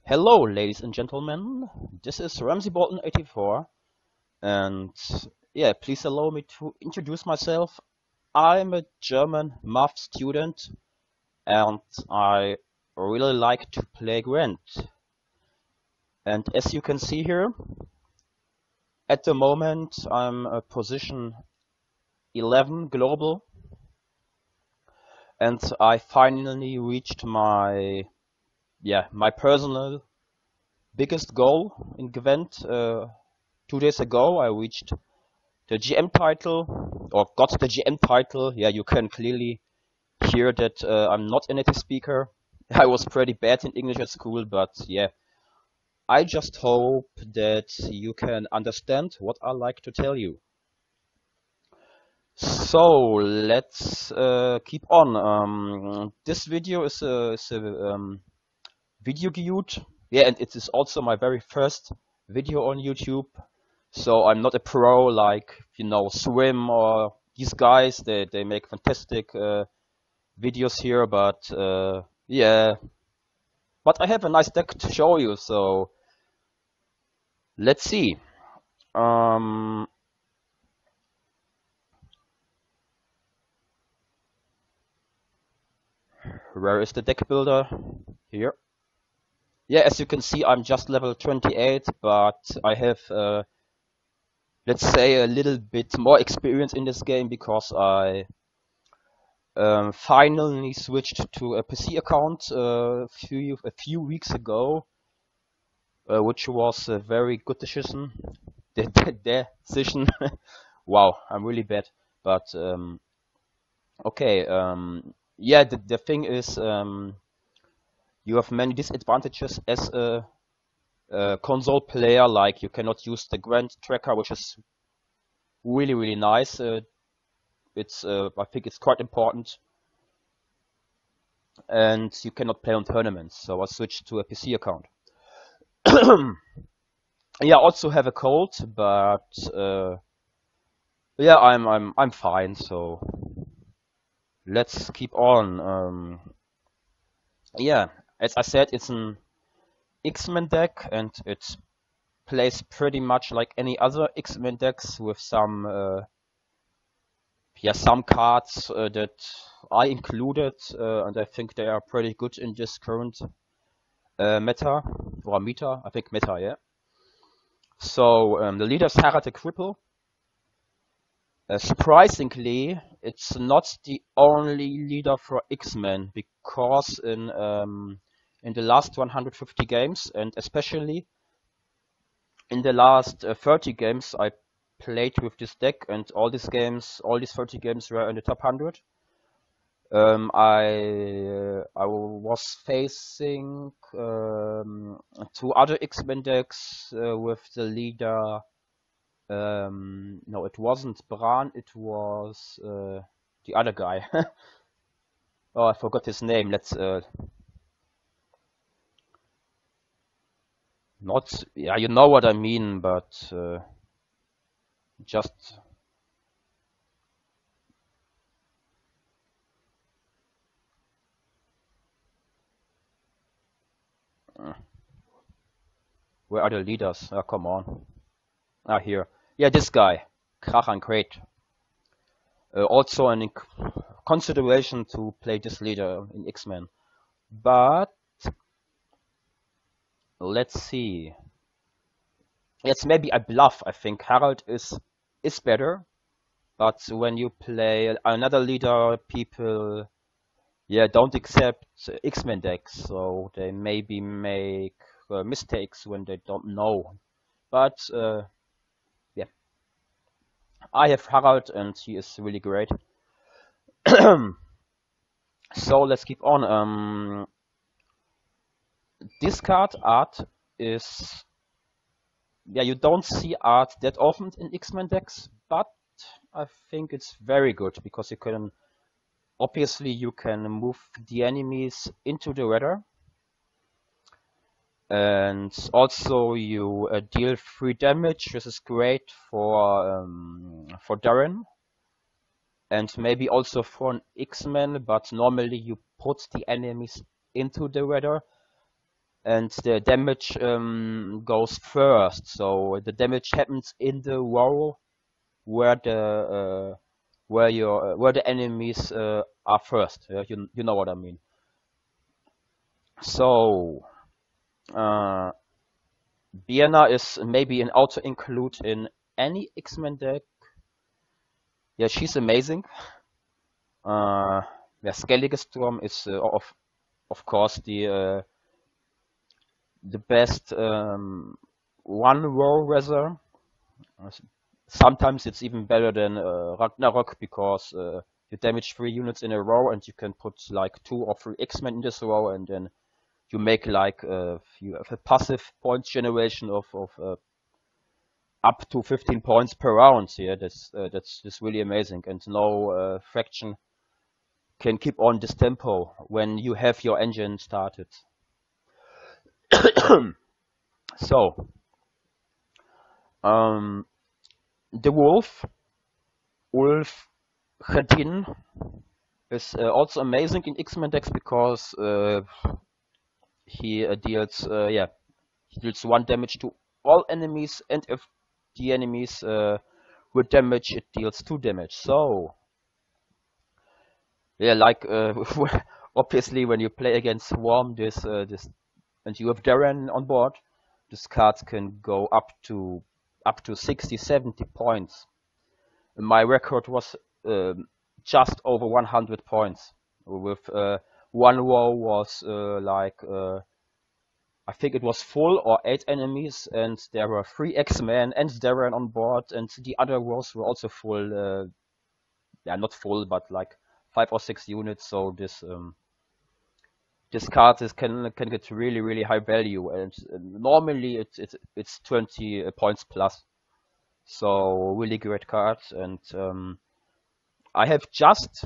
Hello, ladies and gentlemen. This is Ramsey Bolton 84, and yeah, please allow me to introduce myself. I'm a German math student, and I really like to play Gwent. And as you can see here, at the moment I'm a position 11 global, and I finally reached my personal biggest goal in Gwent. 2 days ago I reached the GM title, or got the GM title. Yeah, you can clearly hear that I'm not a native speaker. I was pretty bad in English at school, but yeah, I just hope that you can understand what I like to tell you. So let's keep on. This video is a video guide. Yeah, and it is also my very first video on YouTube. So I'm not a pro like, Swim or these guys. They make fantastic videos here, but yeah. But I have a nice deck to show you, so let's see. Where is the deck builder? Here. Yeah, as you can see, I'm just level 28, but I have, let's say, a little bit more experience in this game because I finally switched to a PC account a few weeks ago, which was a very good decision. Decision. Wow, I'm really bad. But okay. Yeah, the thing is, you have many disadvantages as a console player. Like you cannot use the Gwent tracker, which is really nice. I think it's quite important. And you cannot play on tournaments, so I switched to a PC account. Yeah, I also have a cold, but yeah, I'm fine. So let's keep on. Yeah, as I said, it's an Axeman deck, and it plays pretty much like any other Axeman decks with some cards that I included, and I think they are pretty good in this current meta, or meta, I think meta, yeah. So the leader is Harald the Cripple. Surprisingly, it's not the only leader for X-Men, because in the last 150 games, and especially in the last 30 games, I played with this deck, and all these 30 games were in the top 100. I was facing 2 other X-Men decks with the leader. No, it wasn't Bran. It was the other guy. Oh, I forgot his name. Let's not. Yeah, you know what I mean, but just. Where are the leaders? Oh, come on. Ah, here. Yeah, this guy. Krachan Great. Also an consideration to play this leader in X-Men. But let's see. Yes, maybe I bluff. I think Harald is better. But when you play another leader, people don't accept X-Men decks, so they maybe make mistakes when they don't know. But yeah, I have Harald, and he is really great. So let's keep on. This card art is, you don't see art that often in X-Men decks, but I think it's very good because obviously you can move the enemies into the radar, and also you deal 3 damage. This is great for Darren, and maybe also for an X-Men, but normally you put the enemies into the radar. and the damage goes first. So the damage happens in the row where the enemies are first. You know what I mean. So uh, Biena is maybe an auto include in any X-Men deck. Yeah, she's amazing. Yeah, Skellige Storm is of course the best one row reserve. Sometimes it's even better than Ragnarok because you damage 3 units in a row and you can put like 2 or 3 X-Men in this row, and then you make like you have a passive points generation of up to 15 points per round. Yeah, that's really amazing, and no fraction can keep on this tempo when you have your engine started. So the Wolf Khadin is also amazing in X-Men decks because he deals he deals 1 damage to all enemies, and if the enemies with damage, it deals 2 damage. So yeah, like obviously when you play against Swarm, this and you have Darren on board, this card can go up to 60, 70 points. My record was just over 100 points. With 1 row was I think it was full or 8 enemies, and there were 3 X-Men and Darren on board, and the other rows were also full. Yeah, not full, but like 5 or 6 units. So this card can get really high value, and normally it's 20 points plus. So really great card, and I have just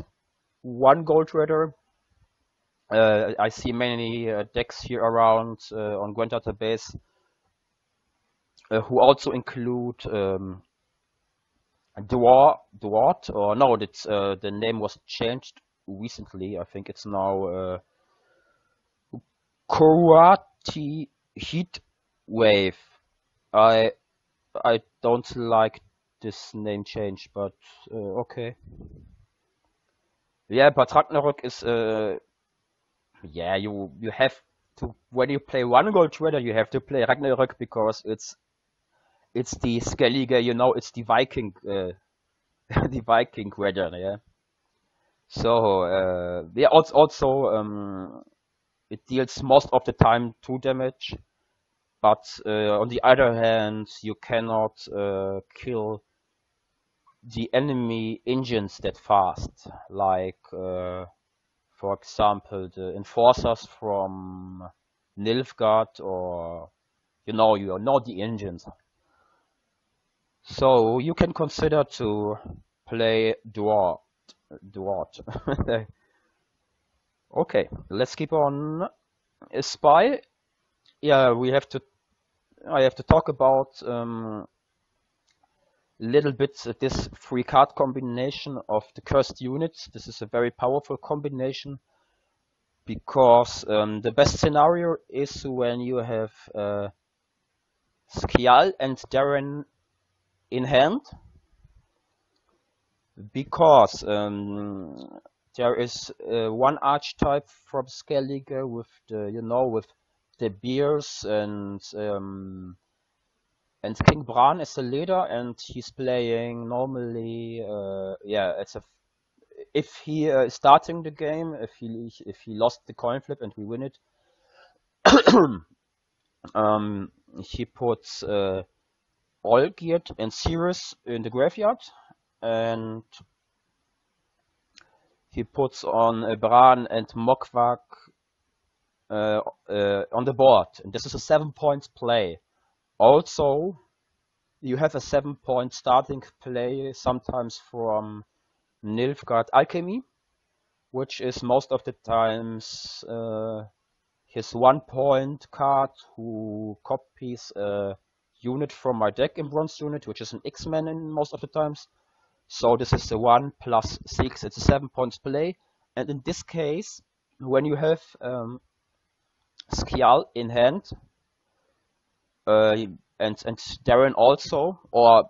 1 gold raider. I see many decks here around on Gwent database who also include Dwart, or no, that's the name was changed recently. I think it's now Kurati Heat Wave. I don't like this name change, but okay. Yeah, but Ragnarok is yeah, you have to, when you play 1 gold trader, you have to play Ragnarok because it's the Skellige, it's the Viking the Viking weather, yeah. So yeah, also it deals most of the time 2 damage, but on the other hand, you cannot kill the enemy engines that fast. Like for example, the enforcers from Nilfgaard, or you know the engines. So you can consider to play Dwart. Okay, let's keep on. Spy. Yeah, I have to talk about little bit this 3 card combination of the cursed units. This is a very powerful combination because the best scenario is when you have Skjal and Darren in hand, because there is 1 archetype from Skellige with with the beers and King Bran is the leader, and he's playing normally if he is starting the game, if he lost the coin flip and we win it, he puts Olgierd and Cirrus in the graveyard, and he puts on Bran and Mokvak on the board, and this is a 7 points play. Also, you have a 7 point starting play sometimes from Nilfgaard Alchemy, which is most of the times his 1 point card who copies a unit from my deck in bronze unit, which is an X-Men in most of the times. So this is the 1 plus 6, it's a 7 points play. And in this case, when you have Skial in hand, and Darren also, or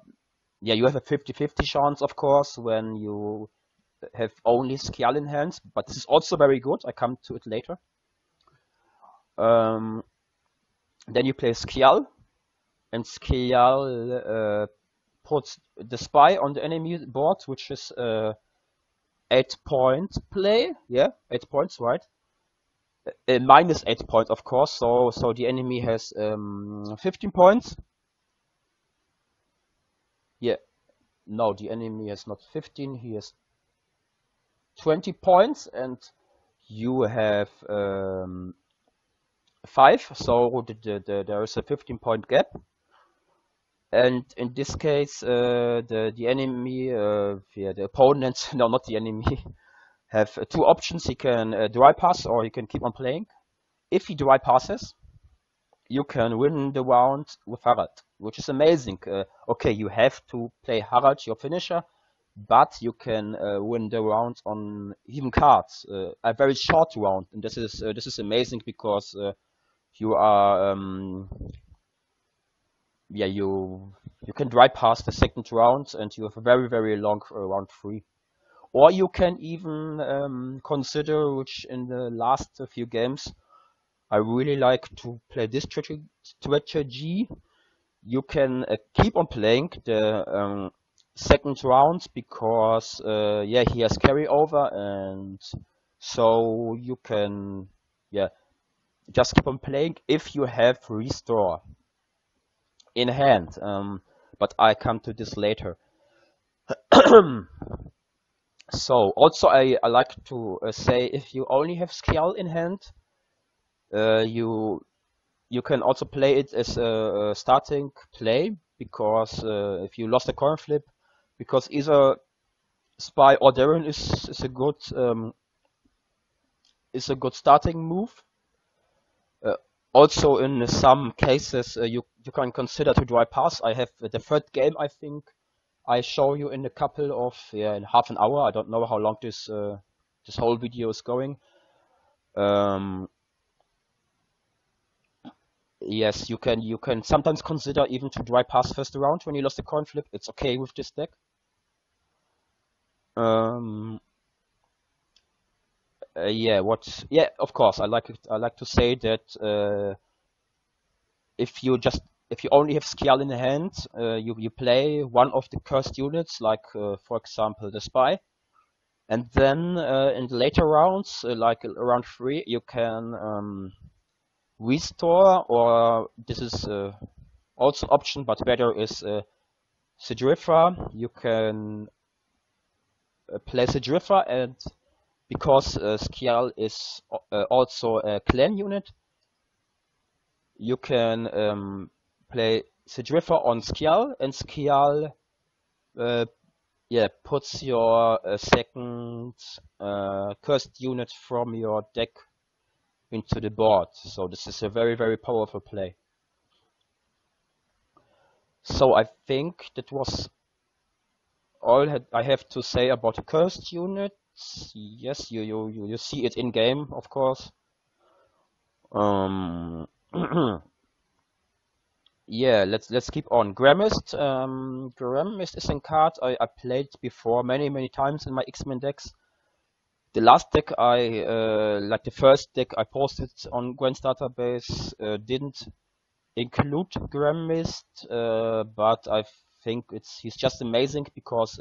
yeah, you have a 50-50 chance, of course, when you have only Skial in hand, but this is also very good. I come to it later. Then you play Skial, and Skial puts the spy on the enemy board, which is 8-point play. Yeah, 8 points, right? Minus 8 points, of course. So the enemy has 15 points. Yeah, no, the enemy has not 15. He has 20 points, and you have 5. So there is a 15-point gap. And in this case, the enemy, yeah, the opponent, no, not the enemy, have 2 options. He can dry pass, or he can keep on playing. If he dry passes, you can win the round with Harald, which is amazing. Okay, you have to play Harald, your finisher, but you can win the round on even cards. A very short round, and this is amazing because you are yeah, you can dry pass the second round, and you have a very long round 3. Or you can even consider, which in the last few games I really like to play this strategy. You can keep on playing the second round because yeah, he has carryover, and so you can yeah just keep on playing if you have restore in hand. But I come to this later. So also I like to say, if you only have Skial in hand, you can also play it as a starting play, because if you lost a coin flip, because either Spy or Darren is a good starting move. Also, in some cases, you can consider to dry pass. I have the third game, I think I show you in a couple of in half an hour. I don't know how long this whole video is going. Yes, you can sometimes consider even to dry pass first round when you lost a coin flip. It's okay with this deck. Yeah, of course, I like to say that if you only have Skial in the hand, you play one of the cursed units, like for example the Spy, and then in the later rounds, like round 3, you can restore, or this is also option, but better is Sidrifa. You can play Sidrifa, and because Skial is also a clan unit, you can play Sidrifa on Skial, and Skial yeah, puts your second cursed unit from your deck into the board. So this is a very powerful play. So I think that was all I have to say about the cursed units. Yes, you see it in game, of course. Yeah, let's keep on. Grammist. Grammist is a card I played before many times in my Axeman decks. The last deck like the first deck I posted on Gwent's database, didn't include Grammist, but I think he's just amazing because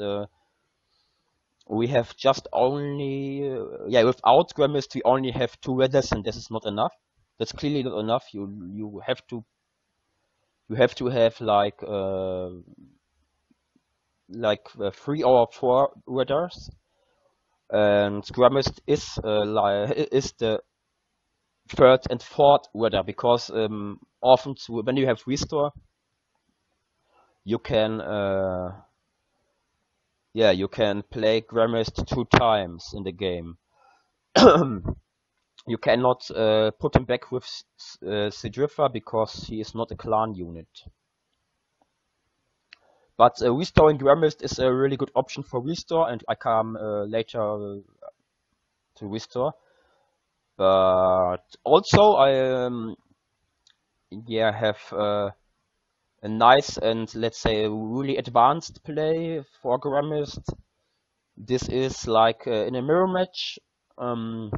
we have just only yeah, without Grammist we only have 2 weathers, and this is not enough. That's clearly not enough. You have to have like 3 or 4 weathers, and Grammist is the 3rd and 4th weather, because often when you have restore, you can yeah, you can play Grammist 2 times in the game. You cannot put him back with Sidrifa because he is not a clan unit. But restoring Grammist is a really good option for restore, and I come later to restore. But also I yeah have a nice and let's say really advanced play for Grammist. This is like in a mirror match, um,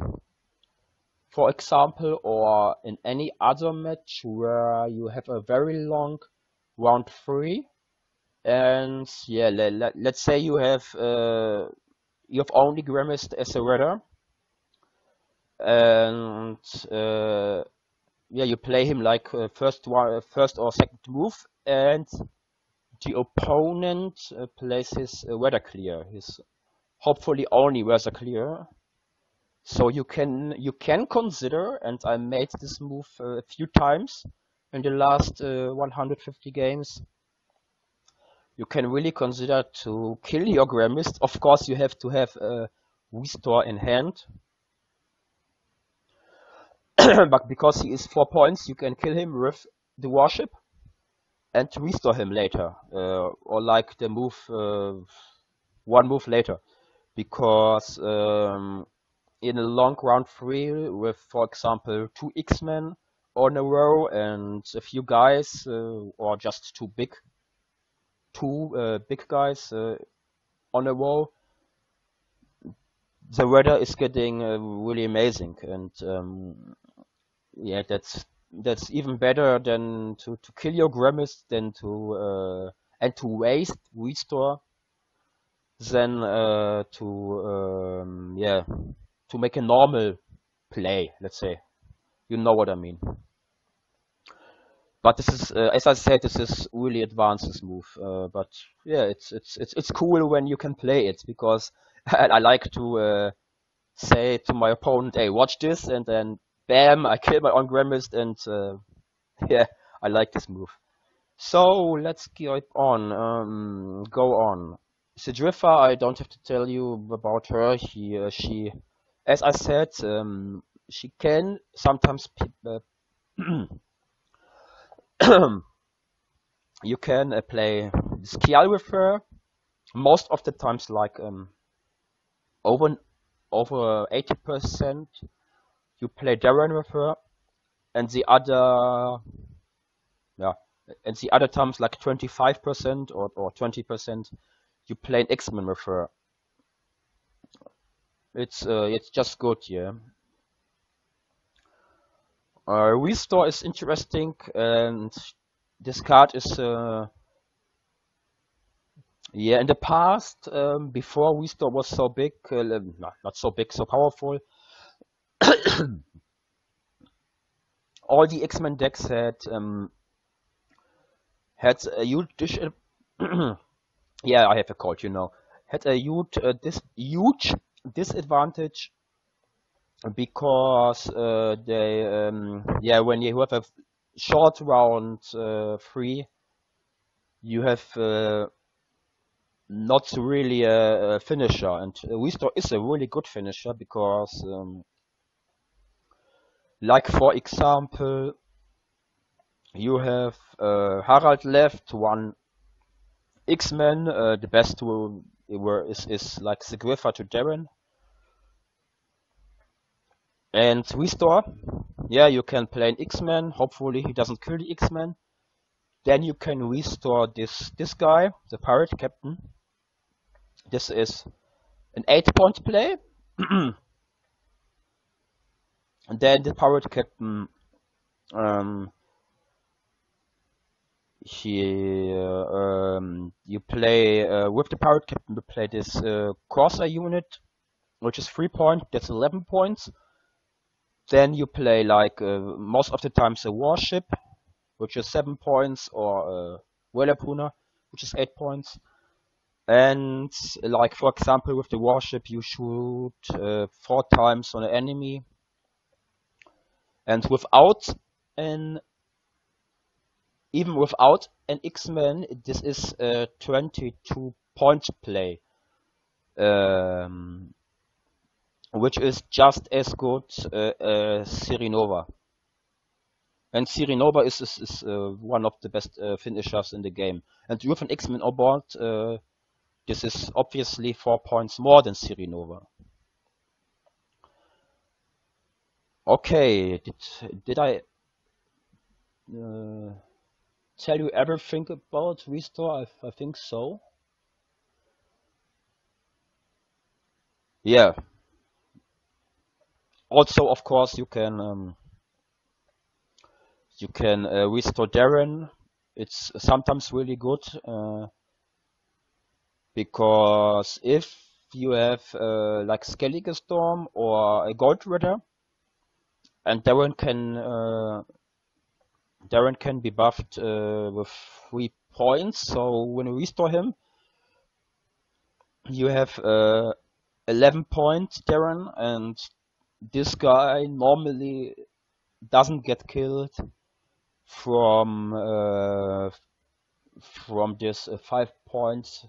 for example, or in any other match where you have a very long round 3, and yeah, let's say you have only Grammist as a redder, and yeah, you play him like first or second move, and the opponent plays his weather clear, his hopefully only weather clear. So you can consider, and I made this move a few times in the last 150 games. You can really consider to kill your Grammist. Of course, you have to have a restore in hand, but because he is 4 points, you can kill him with the warship and restore him later, or like the move one move later, because in a long round 3 with, for example, 2 X-Men on a row and a few guys, or just two big guys on a row, the weather is getting really amazing, and yeah, that's even better than to kill your Grammist than to and to waste restore than yeah, to make a normal play, let's say. You know what I mean. But this is, as I said, this is really advanced, this move. But yeah, it's cool when you can play it, because I like to say to my opponent, "Hey, watch this," and then bam, I kill my own Grammist, and yeah, I like this move. So let's keep on. Go on. Sidrifa, I don't have to tell you about her. She, as I said, she can sometimes you can play Skial with her. Most of the times, like over 80%, you play Darren with her, and the other yeah, and the other times like 25% or 20%, you play an Axeman with her. It's just good, yeah. Restore is interesting, and this card is yeah, in the past, before Restore was so big, not so big, so powerful, all the X-Men decks had a huge yeah, I have a cold, had a huge disadvantage, because they yeah, when you have a short round 3, you have not really a finisher, and Restore is a really good finisher, because like for example, you have Harald left, one X-Men, the best is like Sigrifa to Darren, and Restore. Yeah, you can play an X-Men. Hopefully he doesn't kill the X-Men. Then you can restore this guy, the pirate captain. This is an 8-point play. And then the pirate captain, you play with the pirate captain. You play this Corsair unit, which is 3 points. That's 11 points. Then you play like most of the times a warship, which is 7 points, or Whaler, which is 8 points. And like for example, with the warship, you shoot 4 times on an enemy, and even without an X-Men, this is a 22-point play, which is just as good as Sirinova. And Sirinova is one of the best finishers in the game. And with an X-Men on board, this is obviously 4 points more than Sirinova. Okay, did I uh, tell you everything about restore? I think so. Yeah. Also, of course, you can restore Darren. It's sometimes really good because if you have like Skellige Storm or a Gold Ritter, and Darren can be buffed with 3 points. So when you restore him, you have 11 points Darren, and this guy normally doesn't get killed from this 5 points.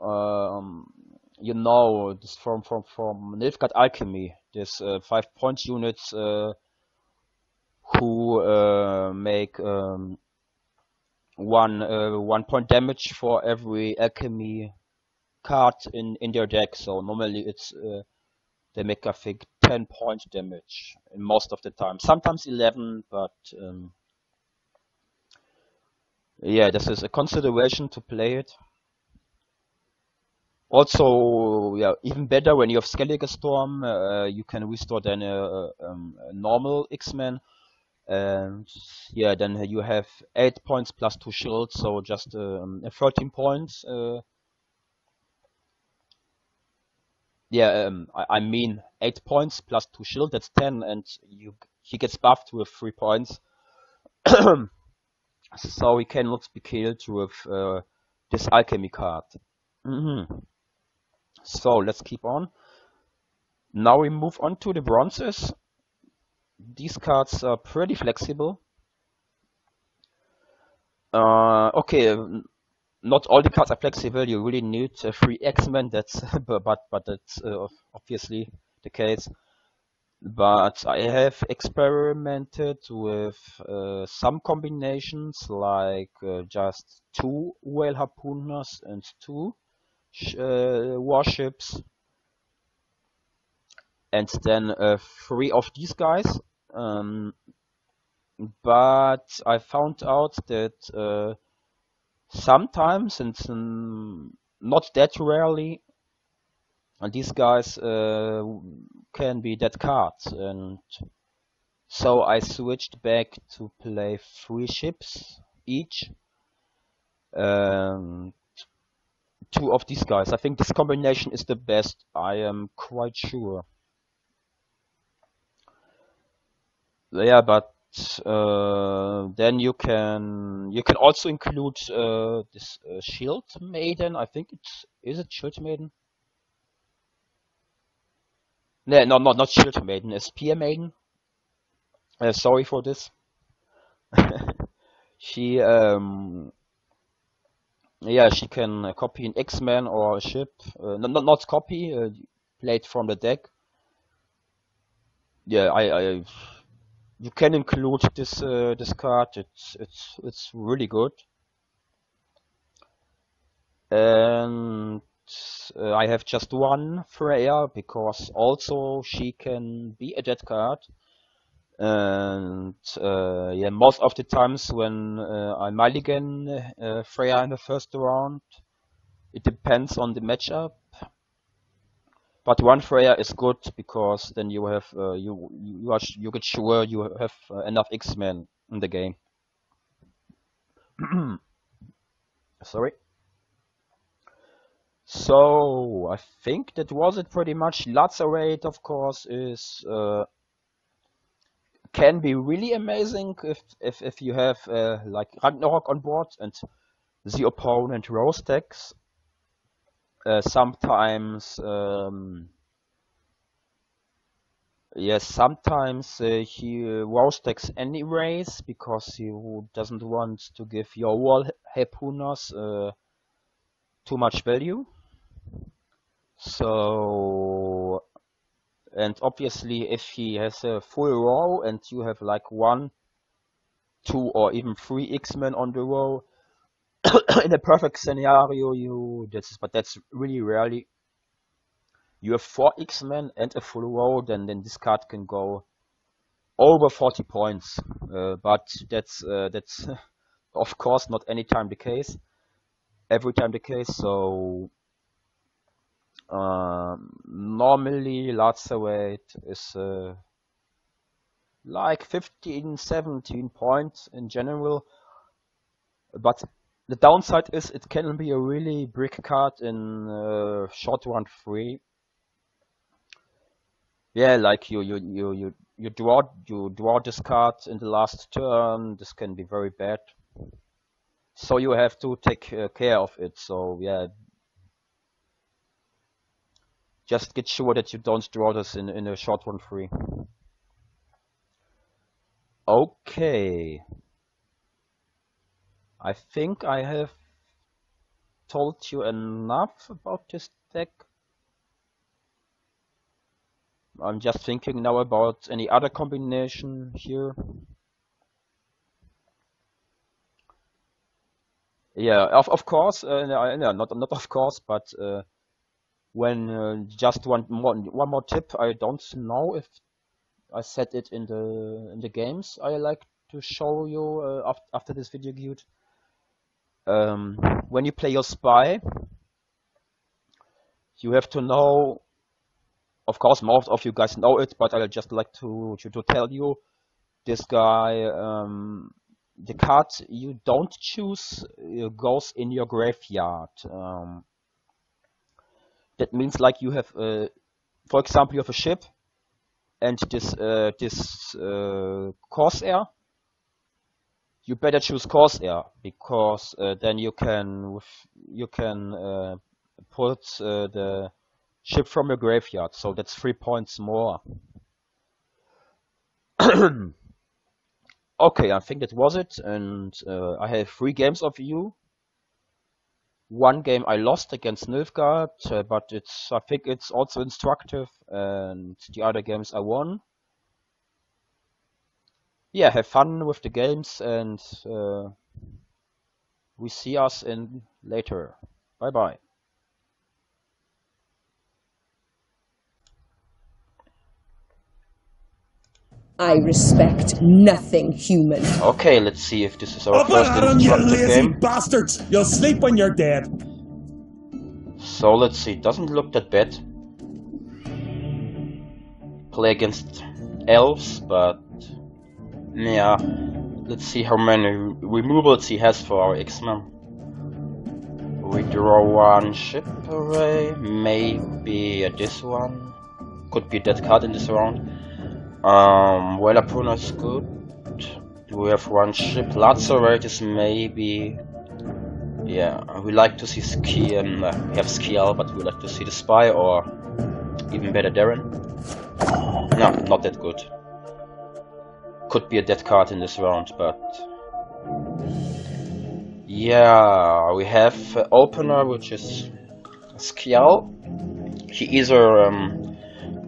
Um, this from Nilfgaard Alchemy. This 5 point units who make 1 point damage for every alchemy card in their deck. So normally they make, I think, 10 point damage in most of the time. Sometimes 11, but yeah, this is a consideration to play it. Also, yeah, even better when you have Skellige Storm, you can restore then a normal X-Men, and yeah, then you have 8 points plus 2 shields, so just 13 points. Yeah, I mean 8 points plus 2 shield, that's 10, and he gets buffed with 3 points, so he cannot be killed with this alchemy card. So let's keep on. Now we move on to the bronzes. These cards are pretty flexible. Okay, not all the cards are flexible. You really need 3 Axeman. That's but that's obviously the case. But I have experimented with some combinations, like just 2 whale harpooners and 2 warships, and then 3 of these guys. But I found out that sometimes, and not that rarely, these guys can be dead cards, and so I switched back to play 3 ships each. Um, 2 of these guys. I think this combination is the best. I am quite sure. Yeah, but then you can also include this Shield Maiden. I think is it Shield Maiden? No, not Shield Maiden. A Spear Maiden. Sorry for this. She yeah, she can copy an X-Men or a ship. Not copy. Play it from the deck. Yeah, you can include this card. It's really good. And I have just 1 Freya because also she can be a dead card. And yeah, most of the times when I mulligan Freya in the first round, it depends on the matchup. But 1 Freya is good because then you have you get sure you have enough X-Men in the game. Sorry. So I think that was it pretty much. Lacerate, of course, is can be really amazing if you have like Ragnarok on board and the opponent row stacks. Sometimes yes, sometimes he row stacks anyways because he doesn't want to give your wall harpooners too much value. So, and obviously if he has a full row and you have like 1, 2 or even 3 X-Men on the row, in a perfect scenario but that's really rarely, you have 4 X-Men and a full row, then this card can go over 40 points. But that's of course not any time the case. Every time the case. So normally lacerate is like 15, 17 points in general. But the downside is it can be a really brick card in short round 3. Yeah, like you draw this card in the last turn. This can be very bad. So you have to take care of it. So yeah, just get sure that you don't draw this in a short round 3. Okay. I think I have told you enough about this deck. I'm just thinking now about any other combination here. Yeah, of course, no, not of course, but when just one more tip. I don't know if I said it in the games I like to show you after this video, Guide. When you play your spy, you have to know, of course most of you guys know it, but I just like to tell you, this guy, the card you don't choose goes in your graveyard. That means like you have, for example, you have a ship and this Corsair. You better choose Corsair, because then you can put the ship from your graveyard, so that's 3 points more. Okay, I think that was it, and I have 3 games of you. 1 game I lost against Nilfgaard, but I think it's also instructive, and the other games I won. Yeah, have fun with the games, and we see us in later. Bye bye. I respect nothing human. Okay, let's see if this is our Up and first at 'em, you instructive lazy game. bastards! You'll sleep when you're dead. So let's see, doesn't look that bad. Play against elves, but yeah, let's see how many removals he has for our Axeman. We draw 1 ship array, maybe this one. Could be that card in this round. Welapuna is good. We have 1 ship. Lacerate is maybe. Yeah, we like to see Ski and we have Skial, but we like to see the Spy, or even better Darren. No, not that good. Could be a dead card in this round, but yeah, we have opener, which is Skial. He either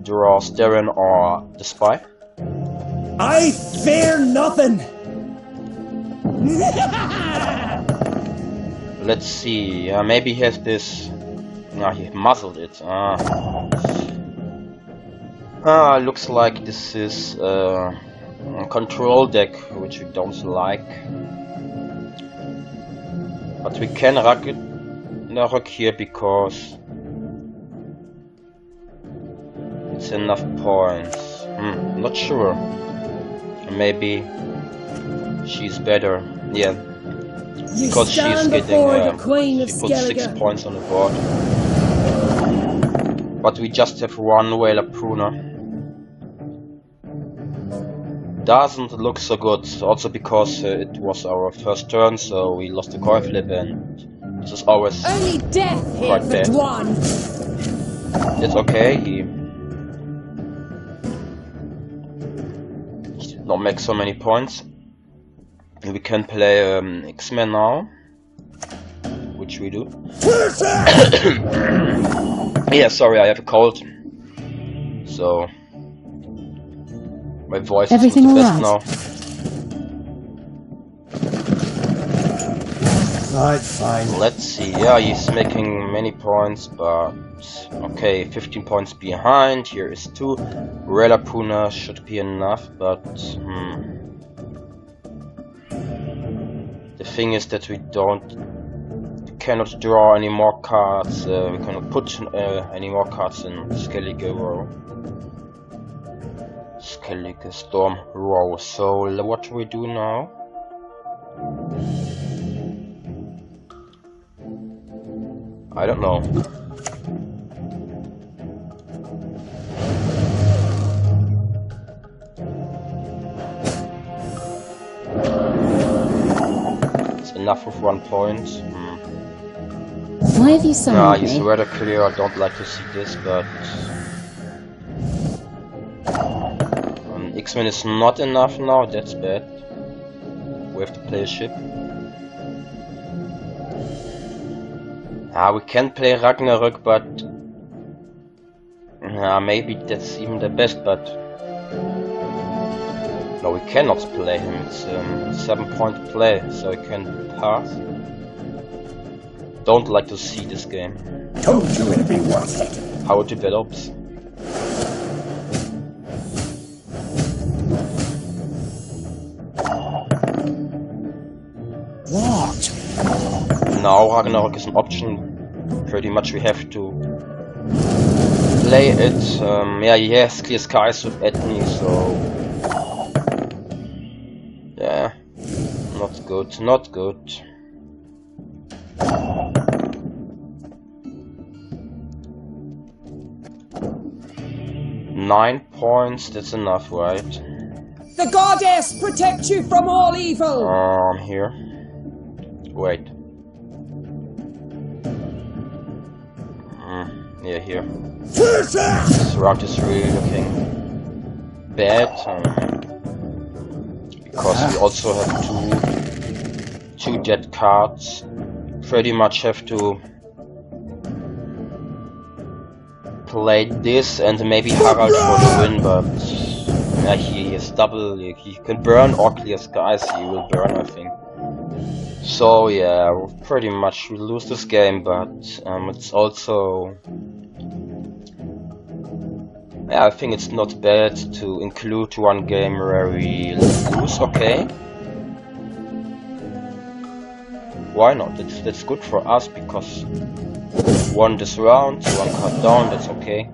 draws Darren or the Spy. I fear nothing! Let's see, maybe he has this. No, he muzzled it. Looks like this is a control deck, which we don't like. But we can rock here because it's enough points. Not sure. Maybe she's better. Yeah. Because she's getting, she puts 6 points on the board. But we just have 1 Whaler Pruner. Doesn't look so good, also because it was our first turn, so we lost the coin flip, and this is always Only death quite bad. It's okay, he did not make so many points. We can play Axeman now, which we do. Yeah, sorry, I have a cold, so my voice is not the best now. Right, fine. Let's see, yeah, he's making many points, but okay, 15 points behind. Here is 2. Relapuna should be enough, but the thing is that we cannot draw any more cards. We cannot put any more cards in Skellige Storm row. So what do we do now? I don't know. It's enough with 1 point. Why have you summoned He's me? rather clear. I don't like to see this, but Axeman is not enough now. That's bad. We have to play a ship. We can play Ragnarok, but maybe that's even the best. But no, we cannot play him. It's 7-point play, so we can pass. Don't like to see this game. Told you it'd be worth it. How it develops. What? Now Ragnarok is an option. Pretty much we have to play it. Yeah, he has clear skies with Etni, so yeah, not good, not good. Nine points, that's enough, right? The goddess protect you from all evil! Here. Wait. Yeah, here. This round is really looking bad. Because we also have two dead cards. Pretty much have to play this and maybe Harald for the win, but yeah, he is double. He can burn or clear skies. He will burn, I think. So yeah, pretty much we lose this game, but it's also, yeah, I think it's not bad to include one game where we lose. Okay, why not? That's good for us because won this round, one card down. That's okay.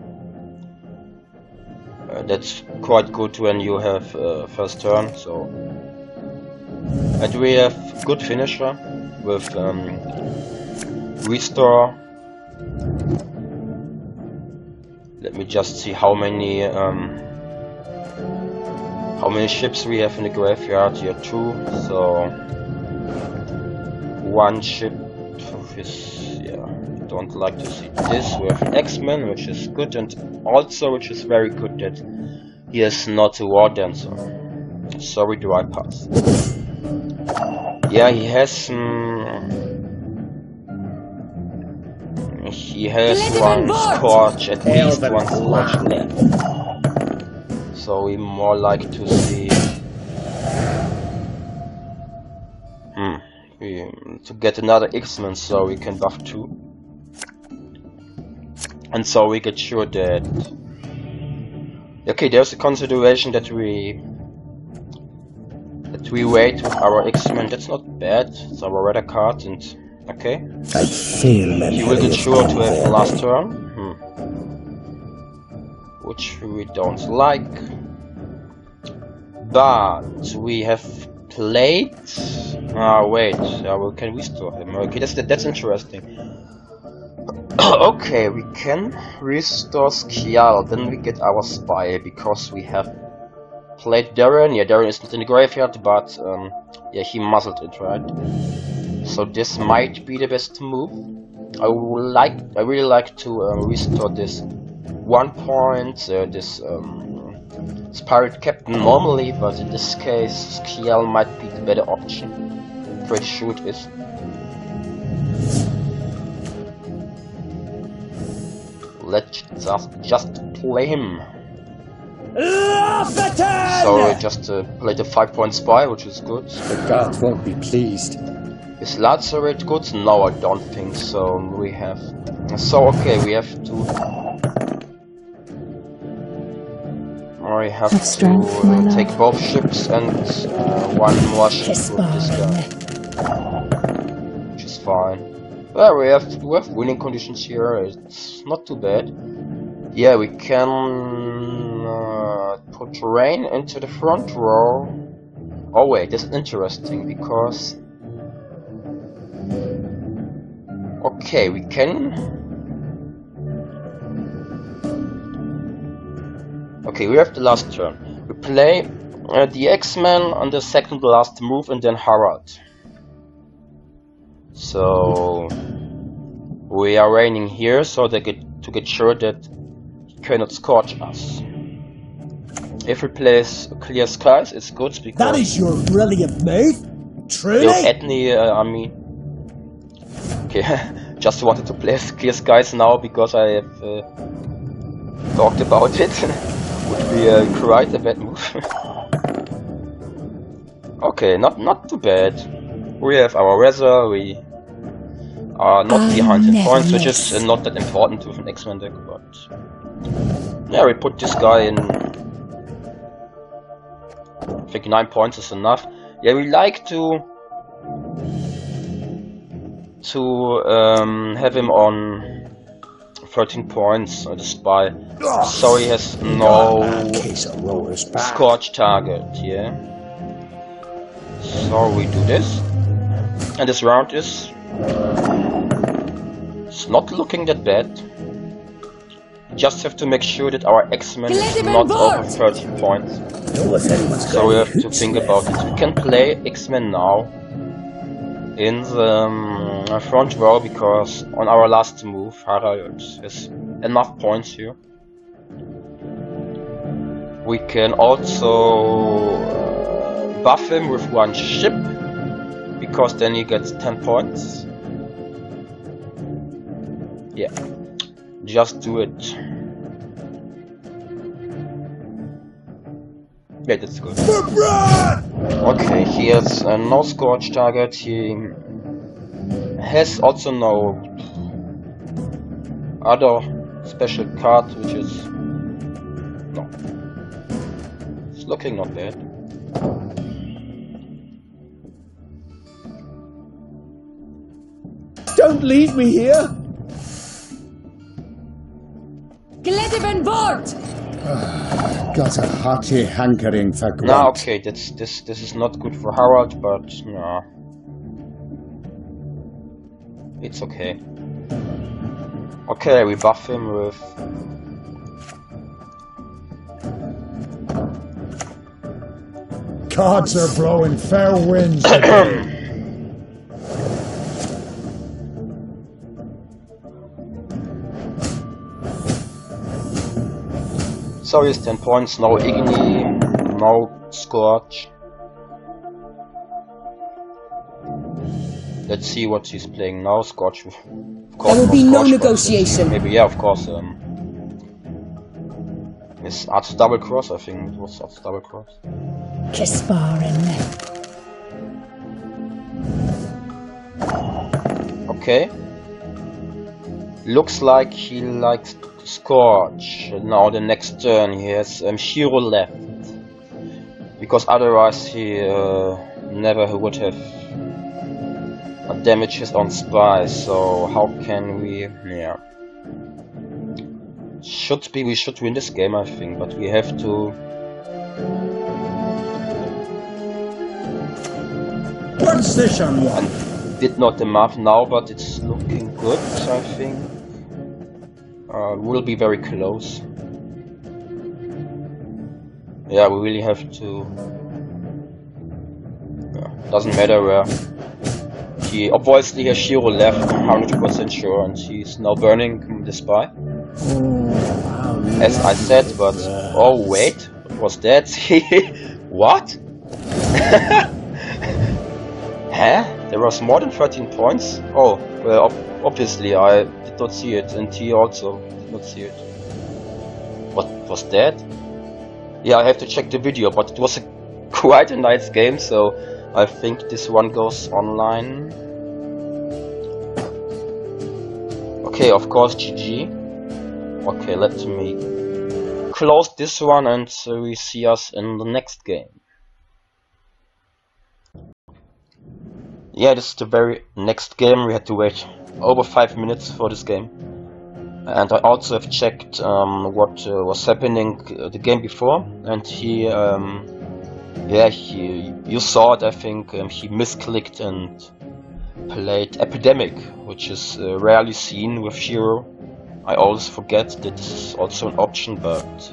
That's quite good when you have first turn. So, and we have good finisher with restore. Let me just see how many ships we have in the graveyard. Here 2, so 1 ship is, yeah, I don't like to see this. We have an Axeman, which is good, and also which is very good that he is not a war dancer. Sorry, do I pass? Yeah, he has one Scorch, at least one Scorch left. So we more like to see to get another Axeman so we can buff 2. And so we get sure that, okay, there's a consideration that we wait with our Axeman. That's not bad. It's our red card, and okay. I feel He will get sure to have the last turn, which we don't like. But we have played. Wait. Can we restore him? Okay, that's interesting. Okay, we can restore Skjal, then we get our spy because we have played Darren. Yeah, Darren is not in the graveyard, but yeah, he muzzled it, right? So this might be the best move. I really like to restore this 1 point, this Pirate Captain normally, but in this case Skjal might be the better option. Pretty sure it is. Let's just play him. So I just played a 5-point spy, which is good. The gods won't be pleased. Is Lacerate good? No, I don't think so. We have... So, okay, we have to... I have to take both ships and one more ship with this guy. Which is fine. Well, we have winning conditions here. It's not too bad. Yeah, we can put rain into the front row. Oh wait, this is interesting because... Okay, we can... Okay, we have the last turn. We play the Axeman on the second last move and then Harald. So... We are raining here so to get sure that he cannot scorch us. If we play Clear Skies, it's good because... That is your brilliant move! Truly? Look at me, I mean... Okay, just wanted to play Clear Skies now because I have talked about it. Would be quite a bad move. Okay, not too bad. We have our Razor, we are not behind in points, which is not that important with an X-Men deck, but... Yeah, we put this guy in... I think 9 points is enough. Yeah, we like to have him on 13 points, the spy, so he has no scorch target, yeah. So we do this, and this round is... It's not looking that bad. Just have to make sure that our X-Men is not over 13 points. So we have to think about it. We can play X-Men now in the front row because on our last move Harald has enough points here. We can also buff him with one ship because then he gets 10 points. Yeah, just do it. Yeah, that's good. Okay, he has no scorch target. He has also no other special card, which is... No. It's looking not bad. Don't leave me here! Glediven Vort! Got a hearty hankering for Gwent. Nah, okay, this is not good for Harald, but nah. It's okay. Okay, we buff him with... Gods are blowing fair winds today. So he's 10 points, no Igni, no Scorch. Let's see what he's playing now. Scorch, of course. There will be no negotiation. Maybe, yeah, of course. It's Arts Double Cross, I think. It was Arts Double Cross. Okay. Looks like he likes to Scorch. Now the next turn he has Shiro left. Because otherwise he never would have damaged his own spy. So how can we... Yeah. We should win this game, I think, but we have to... Position one. Did not the math now, but it's looking good, I think. Will be very close. Yeah, we really have to... Yeah, doesn't matter where. He obviously has Shiro left, I'm 100% sure, and he's now burning the spy. As I said, but... Oh wait, what was that? What? Huh? There was more than 13 points? Oh, well, obviously I did not see it, and he also did not see it. What was that? Yeah, I have to check the video, but it was quite a nice game, so I think this one goes online. Okay, of course, GG. Okay, let me close this one and we see us in the next game. Yeah, this is the very next game. We had to wait over 5 minutes for this game. And I also have checked what was happening the game before, and you saw it, I think. He misclicked and played Epidemic, which is rarely seen with Hero. I always forget that this is also an option, but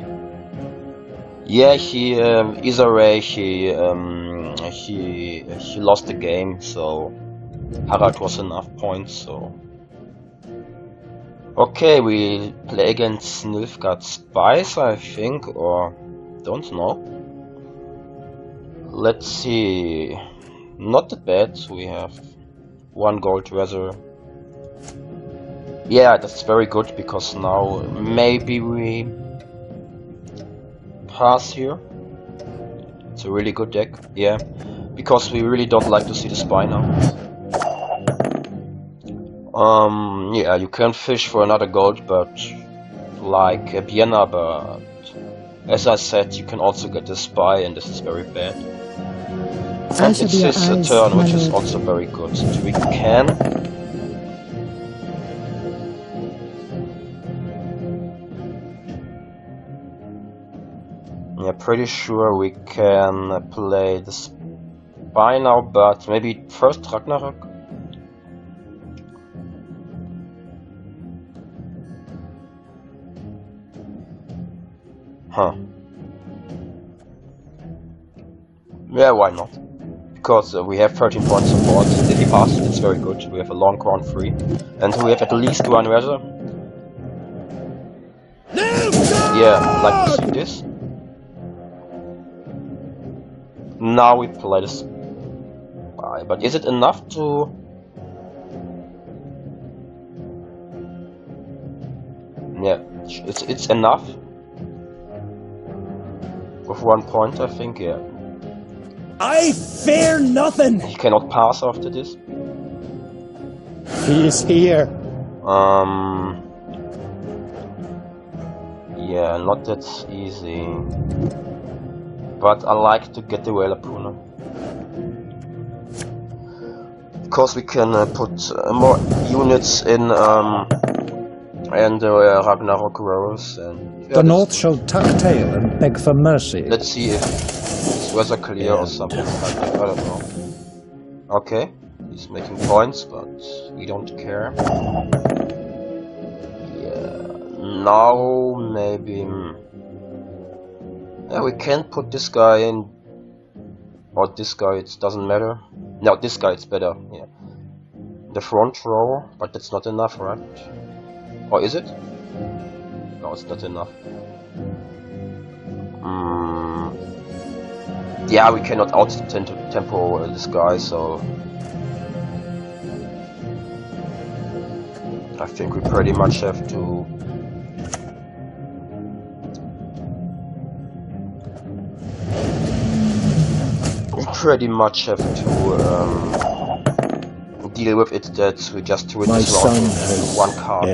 yeah, he lost the game, so Harald was enough points. So okay, we play against Nilfgaard Spice, I think, or don't know. Let's see. Not that bad. We have 1 gold treasure. Yeah, that's very good, because now maybe we pass here. It's a really good deck, yeah, because we really don't like to see the spy now. Yeah, you can fish for another gold, but like Vienna, but as I said, you can also get the spy, and this is very bad. And it's his turn, which is also very good. So we can. Yeah, pretty sure we can play the spy now, but maybe first Ragnarok. Huh. Yeah, why not? Because we have 13 points support. If he passes, it's very good. We have a long crown free. And we have at least 1 treasure. Yeah, like to see this. Now we play this. But is it enough to... Yeah, it's enough. With 1 point, I think, yeah. I fear nothing! He cannot pass after this. He is here. Yeah, not that easy. But I like to get the Whaler Puna. Because we can put more units in and Ragnarok Rose and... The North shall tuck tail and beg for mercy. Let's see if it's weather clear or something like that, I don't know. Okay, he's making points, but we don't care. Yeah, now maybe... Yeah, we can put this guy in, or this guy, it doesn't matter. No, this guy, it's better, yeah. The front row, but that's not enough, right? Or is it? No, it's not enough. Yeah, we cannot out-tempo this guy, so... I think we pretty much have to... pretty much have to deal with it that we just win this round with 1 card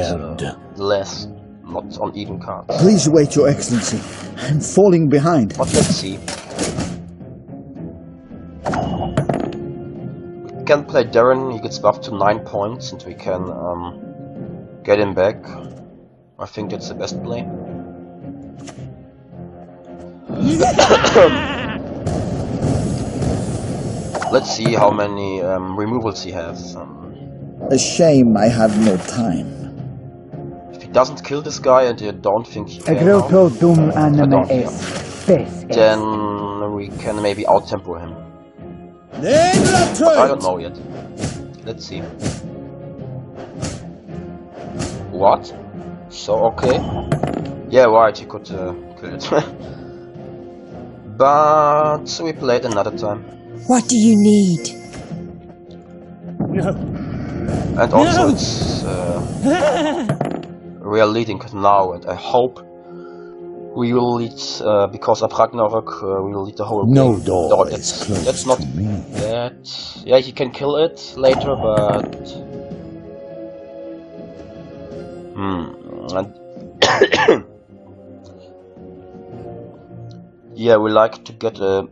less, not on even cards. Please wait, Your Excellency. I'm falling behind. But let's see. We can play Darren, he gets buffed to 9 points and we can get him back. I think that's the best play. Let's see how many removals he has. A shame I have no time. If he doesn't kill this guy, and I don't think he can, dum anime then we can maybe out-tempo him. But I don't know yet. Let's see. What? So, okay. Yeah, right, he could kill it. But we play it another time. What do you need? And also it's we are leading now, and I hope we will lead because of Ragnarok. We will lead the whole No game. door No, is closed that's not to me. that. Yeah, he can kill it later, but And yeah, we like to get a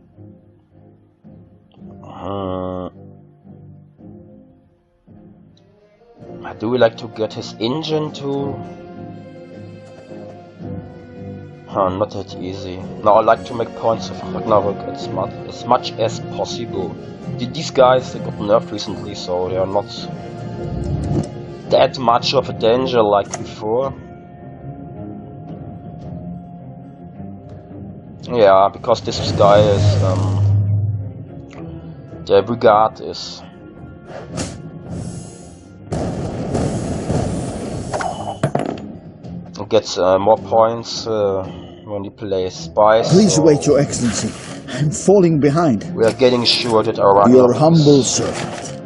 do we like to get his engine too? Not that easy. No, I like to make points of Ragnarok as much as possible. These guys, they got nerfed recently, so they are not that much of a danger like before. Yeah, because this guy is the brigade is gets more points when he plays spies. Please so wait, Your Excellency. I'm falling behind. we are getting sure that our Your Ragnarok humble servant.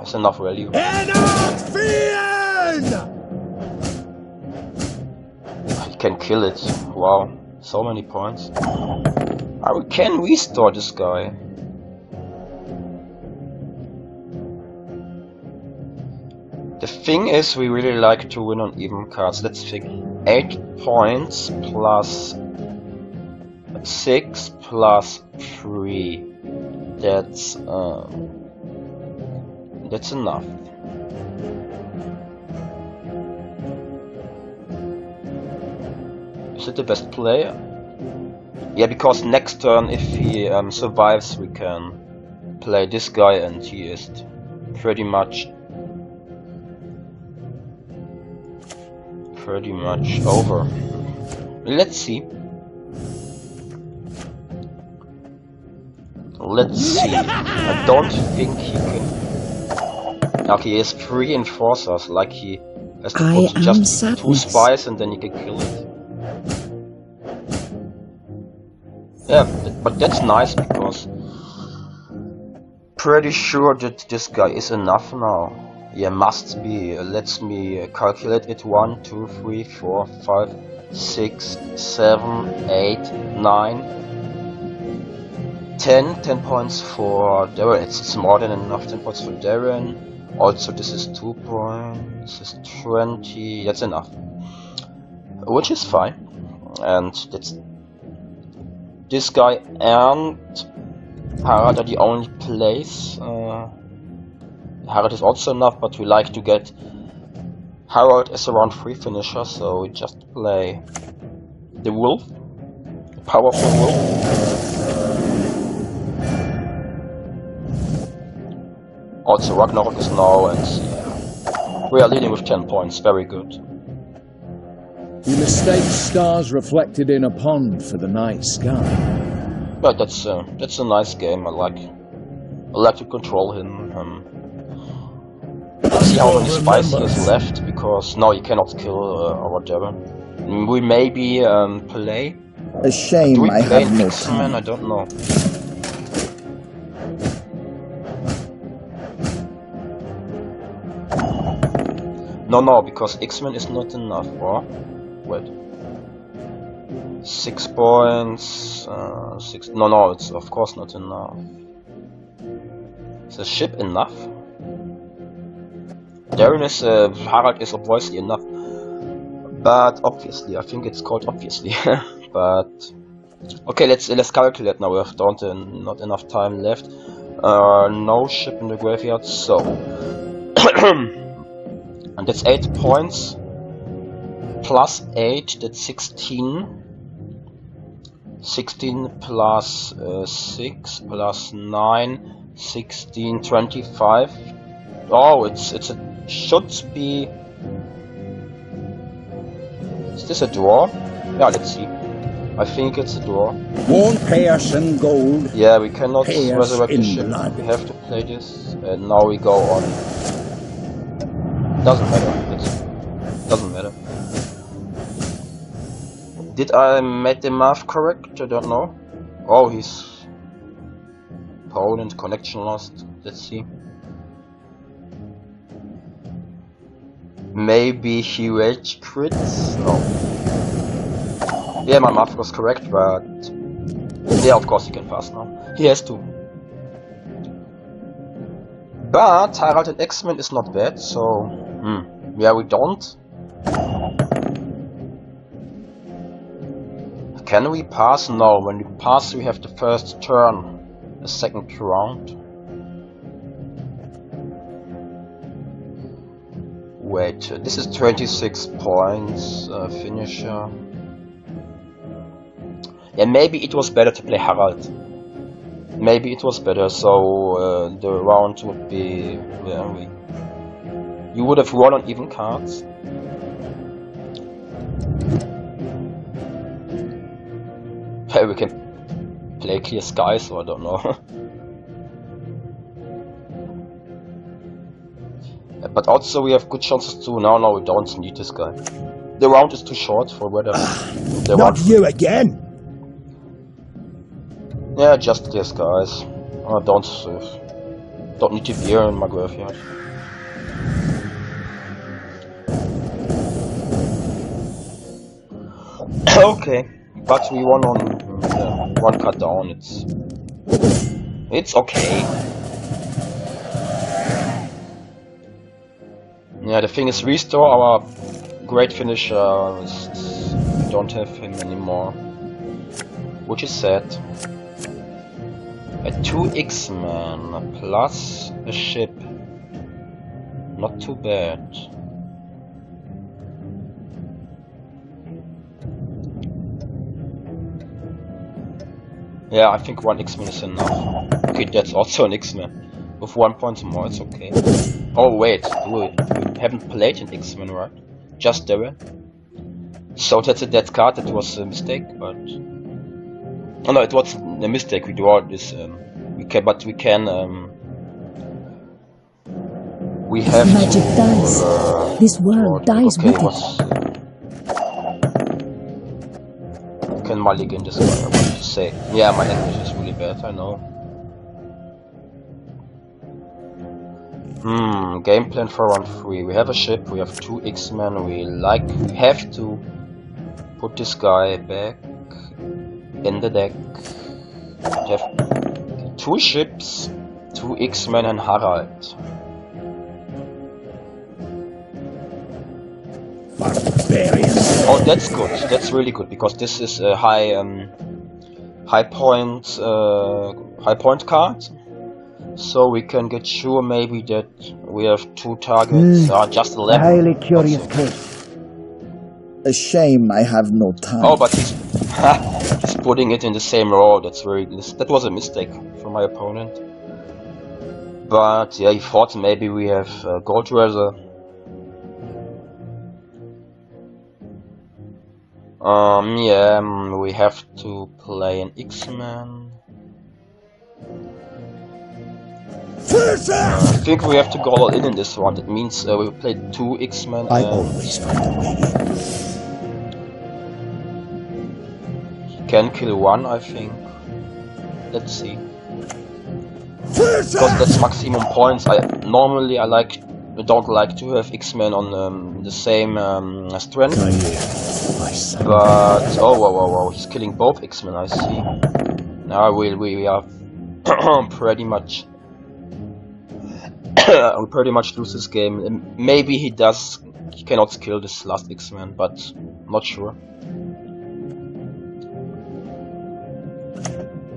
has enough value. He can kill it. Wow, so many points. We can restore this guy. The thing is, we really like to win on even cards. Let's think. 8 points plus 6 plus 3. That's enough. Is it the best player? Yeah, because next turn, if he survives, we can play this guy, and he is pretty much over. Let's see. I don't think he can. Okay, he has 3 enforcers. Like he has to put just 2 spies, and then he can kill it. Yeah, but that's nice because pretty sure that this guy is enough now. Yeah, must be. Let me calculate it. 1, 2, 3, 4, 5, 6, 7, 8, 9, 10 points for Darren. It's more than enough. 10 points for Darren. Also, this is 2 points. This is 20. That's enough, which is fine. And that's this guy and Harald are the only place. Harald is also enough, but we like to get Harald as a round 3 finisher, so we just play the wolf, the powerful wolf. Also Ragnarok is now, and yeah, we are leading with 10 points, very good. You mistake stars reflected in a pond for the night sky. But that's a nice game. I like to control him. See how many spies he has left, because now he cannot kill our Darren. We maybe play. A shame Do we I play have no Axeman? time. I don't know. No, because Axeman is not enough. Or wait, 6 points. 6. No, it's of course not enough. Is the ship enough? Darren is Harald is obviously enough, but obviously I think it's called obviously. But okay, let's calculate now. We have not enough time left. No ship in the graveyard, so and that's 8 points plus 8. That's 16. 16 plus 6 plus 9, 16, 25. Oh, should be. Is this a draw? Yeah, let's see. I think it's a draw. Won't pay us in gold. Yeah, we cannot Pay us resurrect the in ship. blood. We have to play this, and now we go on. Doesn't matter. Doesn't matter. Did I make the math correct? I don't know. Oh, he's opponent connection lost. Let's see. Maybe he rage crits? No. Yeah, my math was correct, but yeah, of course he can pass now. He has to. But Harald and Axeman is not bad, so Yeah, we don't. Can we pass? No, when we pass we have the first turn, the second round. Wait, this is 26 points, finisher. Yeah, maybe it was better to play Harald. Maybe it was better, so the round would be... Yeah, you would have won on even cards. We can play Clear Sky, so I don't know. But also we have good chances to... No, we don't need this guy. The round is too short for whether they Not want... you again! Yeah, just Clear Skies. I don't need to be here in my graveyard. Okay, but we won on one cut down. It's okay. Yeah, the thing is, restore our great finisher. We don't have him anymore, which is sad. A 2 Axeman plus a ship. Not too bad. Yeah, I think 1 Axeman is enough. Okay, that's also an Axeman. With 1 point more, it's okay. Oh wait, we haven't played an Axeman, right? Just Darren. So that's a dead card, that was a mistake, but... Oh no, it was a mistake, we draw this, we can we have Magic to... dies. This world dies okay, with it. Can mulligan this guy, I wanted to say. Yeah, my English is really bad, I know. Game plan for round 3. We have a ship, we have 2 Axemen, we have to put this guy back in the deck. We have 2 ships, 2 Axemen and Harald. Barbarians. Oh, that's good. That's really good because this is a high point card. So we can get sure maybe that we have 2 targets. Just 11. Highly curious Also. case. A shame I have no time. Oh, but he's he's putting it in the same row. That's very... That was a mistake from my opponent. But yeah, he thought maybe we have Gold Treasure. Yeah, we have to play an Axeman. I think we have to go all in this one. That means we play 2 Axemen. I always find a way. He can kill 1, I think. Let's see. Because that's maximum points. Normally I don't like to have Axemen on the same strength. But oh whoa, he's killing both Axemen, I see. Now we are pretty much we pretty much lose this game. Maybe he cannot kill this last Axeman, but not sure.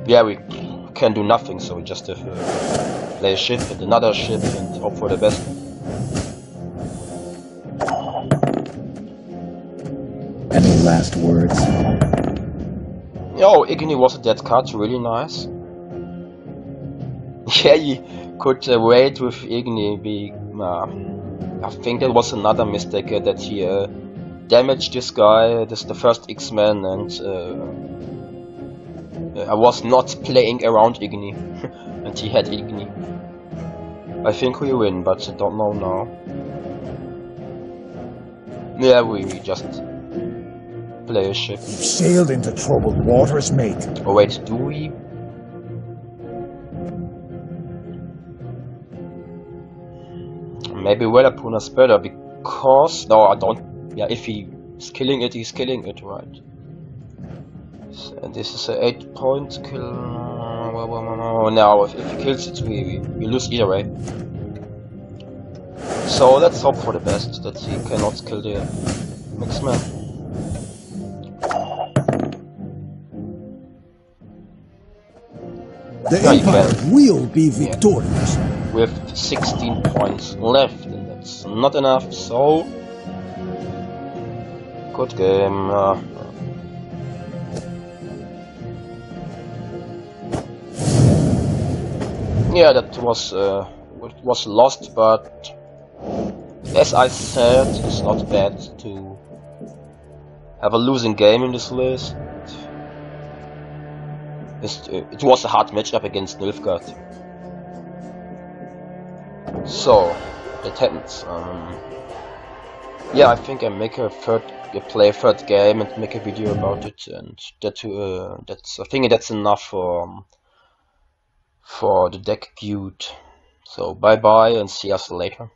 Yeah, we can do nothing, so we just have to play a ship and another ship and hope for the best. Any last words? Oh, Igni was a dead card, really nice. Yeah, you could wait with Igni. I think that was another mistake that he damaged this guy. This is the first X-Men, and I was not playing around Igni, and he had Igni. I think we win, but I don't know now. Yeah, we just play a ship. You've sailed into troubled waters, mate. Oh wait, do we? Maybe Wellapuna's better because... No, I don't... Yeah, if he's killing it, he's killing it, right? So this is a 8-point kill... Now, if he kills it, we lose either way. So let's hope for the best that he cannot kill the Axeman. The Yeah, you Empire can. will be victorious. With 16 points left, and that's not enough, so... Good game. Yeah, that was lost, but as I said, it's not bad to have a losing game in this list. It was a hard matchup against Nilfgaard. So it happens. Yeah, I think I make play a third game and make a video about it, and that's I think that's enough for the deck Gwent. So bye bye and see us later.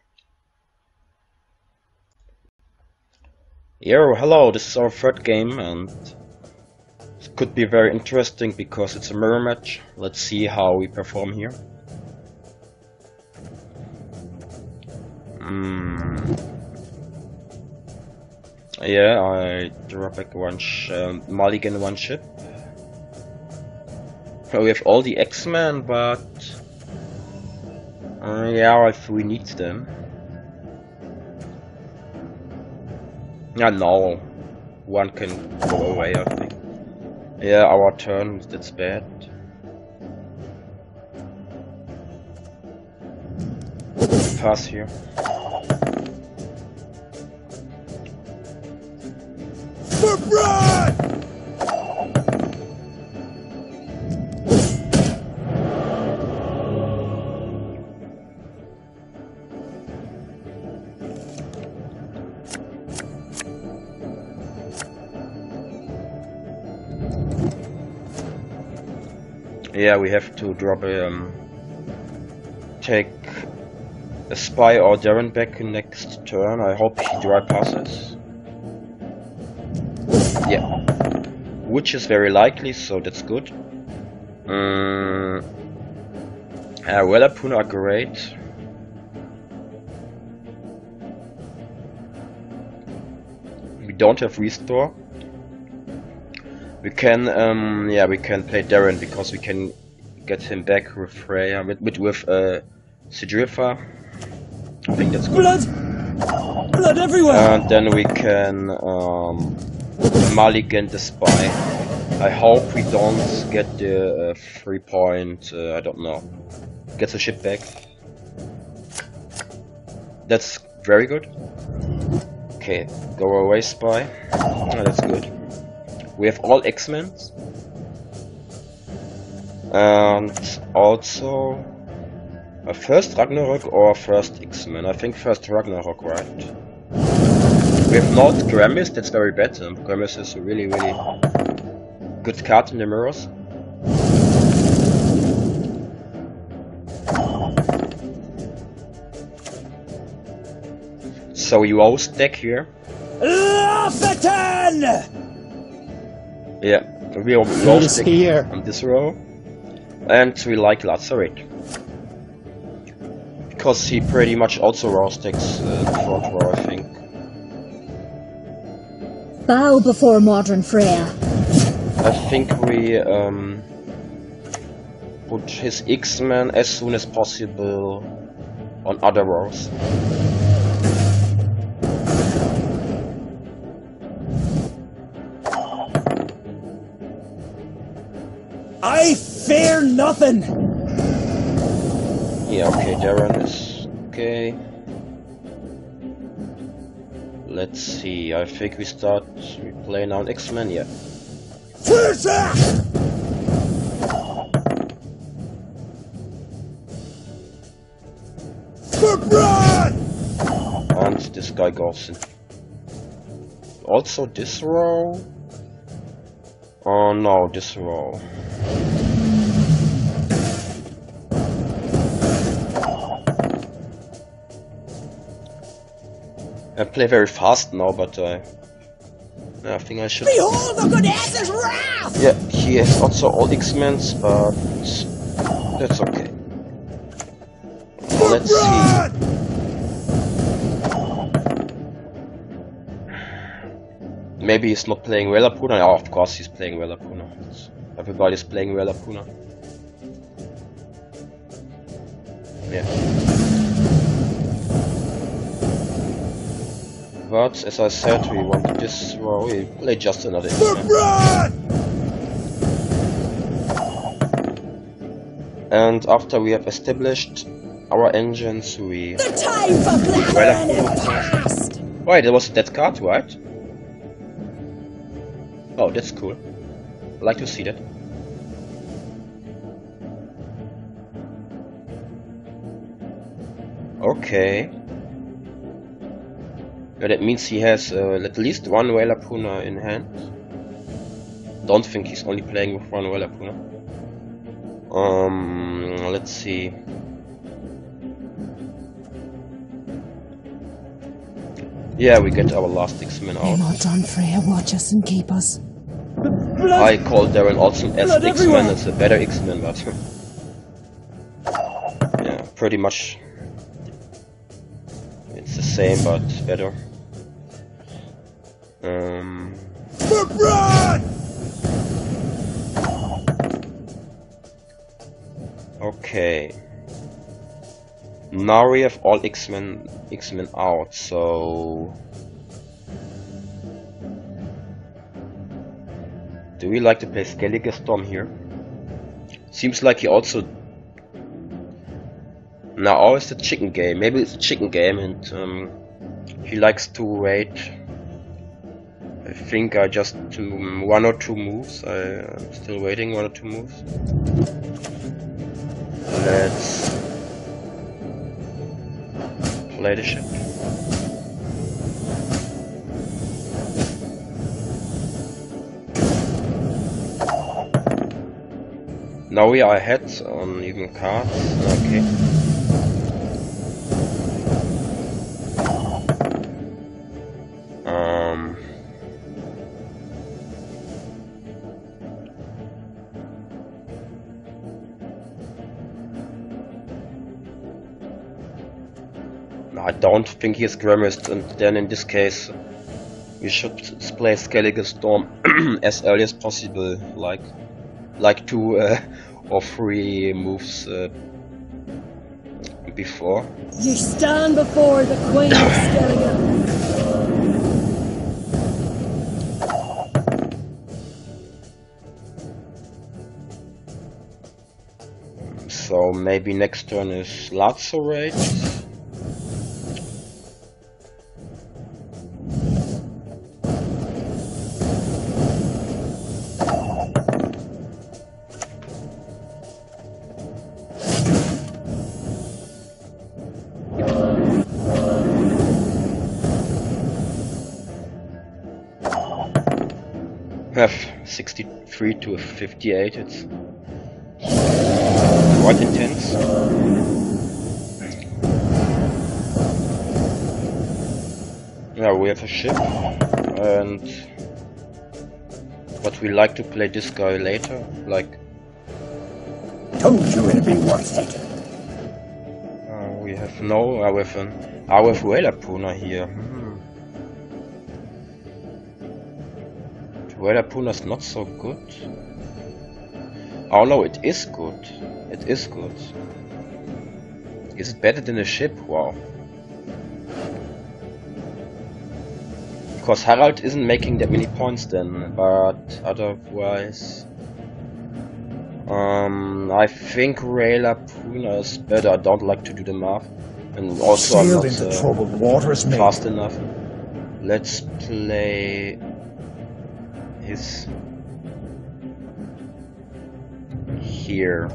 Yo, hello, this is our third game and it could be very interesting because it's a mirror match. Let's see how we perform here. Yeah, I draw back mulligan one ship. We have all the Axeman, but yeah, if we need them. Yeah, no, one can go away, I think. Yeah, our turn, that's bad. Pass here. For blood! Yeah, we have to drop a take a spy or Darren back next turn. I hope he dry passes. Yeah, which is very likely, so that's good. Welapun are great. We don't have restore. We can yeah, we can play Darren because we can get him back with Freya with Sidrifa. I think that's good. Blood everywhere! And then we can mulligan the spy. I hope we don't get the 3 point, I don't know. Get the ship back. That's very good. Okay, go away spy. Oh, that's good. We have all Axemen. And also first Ragnarok or first Axeman? I think first Ragnarok, right? We have not Gramis, that's very bad. Gramis is a really good card in the mirrors. So you all stack here. Yeah, we all stack here on this row. And we like Lacerate. Because he pretty much also raw stacks the front row, I think. Bow before modern Freya. I think we put his X-Men as soon as possible on other rows. I fear nothing! Yeah, okay, Darren is okay. Let's see, I think we play now an X-Men, yeah. And this guy goes in. Also this row? Oh no, this row. I play very fast now, but I think I should. Behold the goddess's wrath! Yeah, he has also all X-Men, but that's okay. Let's see. Maybe he's not playing Welapuna. Oh, of course he's playing Welapuna. Everybody's playing Welapuna. Yeah. But as I said, we want to destroy. We play just another Axeman. And after we have established our engines, we. The time for blabbering is past! Wait, there was a dead card, right? Oh, that's cool. I like to see that. Okay. Yeah, that means he has at least one Welapuna in hand. Don't think he's only playing with one Welapuna. Let's see. Yeah, we get our last Axeman May out. Modron Freya watch us and keep us. I call Darren Olsen as Axeman. It's a better Axeman, but yeah, pretty much it's the same but better. Okay. Now we have all Axemen out, so do we like to play Skellige Storm here? Seems like he also now always the chicken game. Maybe it's a chicken game and he likes to wait. I think I just do 1 or 2 moves. I'm still waiting 1 or 2 moves. Let's play the ship. Now we are ahead on even cards. Okay. I don't think he is Grimist, and then in this case we should play Skellige Storm as early as possible, like 2 or 3 moves before. You stand before the Queen of Skellige. So maybe next turn is Lacerate. Have 63 to 58, it's quite intense. Yeah, we have a ship, but we like to play this guy later, like. Told you it'd be worth it. We have no, I have Welapuna here. Welapuna's not so good. Oh no, it is good. It is good. Is it better than a ship? Wow. Because Harald isn't making that many points then, but otherwise I think Welapuna is better. I don't like to do the math. And also I'm not into troubled waters, mate. fast enough. Let's play his here.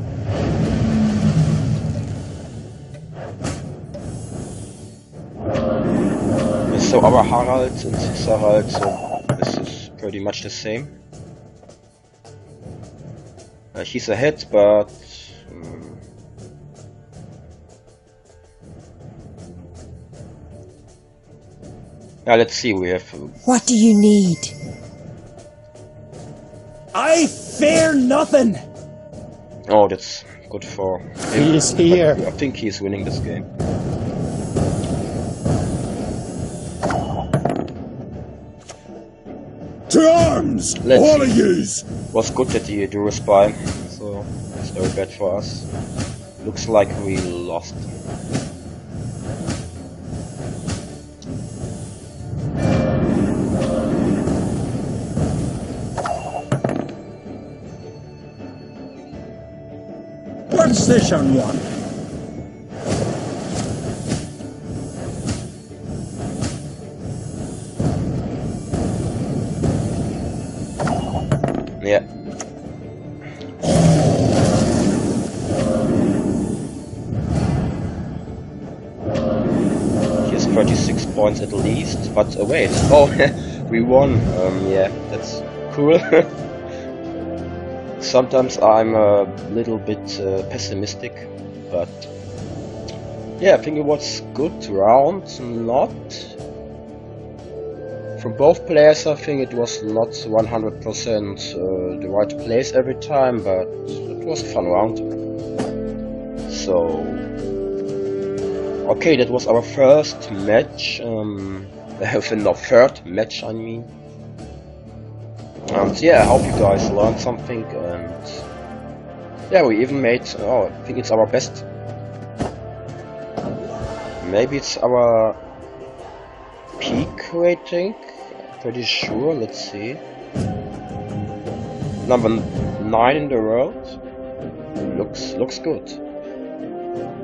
So our Harald and his Harald, so this is pretty much the same. He's ahead, but yeah, let's see. We have. What do you need? I fear nothing. Oh, that's good for him. He is here. I think he's winning this game. arms, Let's all see. of yous! Was good that he drew a spy, so it's very bad for us. Looks like we lost. What's this on one? Yeah. Here's 36 points at least, but wait, oh, we won. Yeah, that's cool. Sometimes I'm a little bit pessimistic, but yeah, I think it was good round. Not from both players. I think it was not 100% the right place every time, but it was a fun round. So okay, that was our first match. No, third match, I mean. And yeah, I hope you guys learned something, and yeah, we even made, oh, I think it's our best. Maybe it's our peak rating, pretty sure, let's see. Number 9 in the world. Looks good.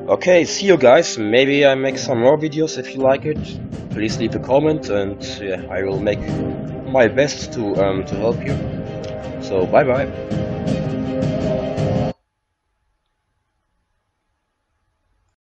Okay, see you guys. Maybe I make some more videos if you like it. Please leave a comment, and yeah, I will make my best to help you. So bye bye.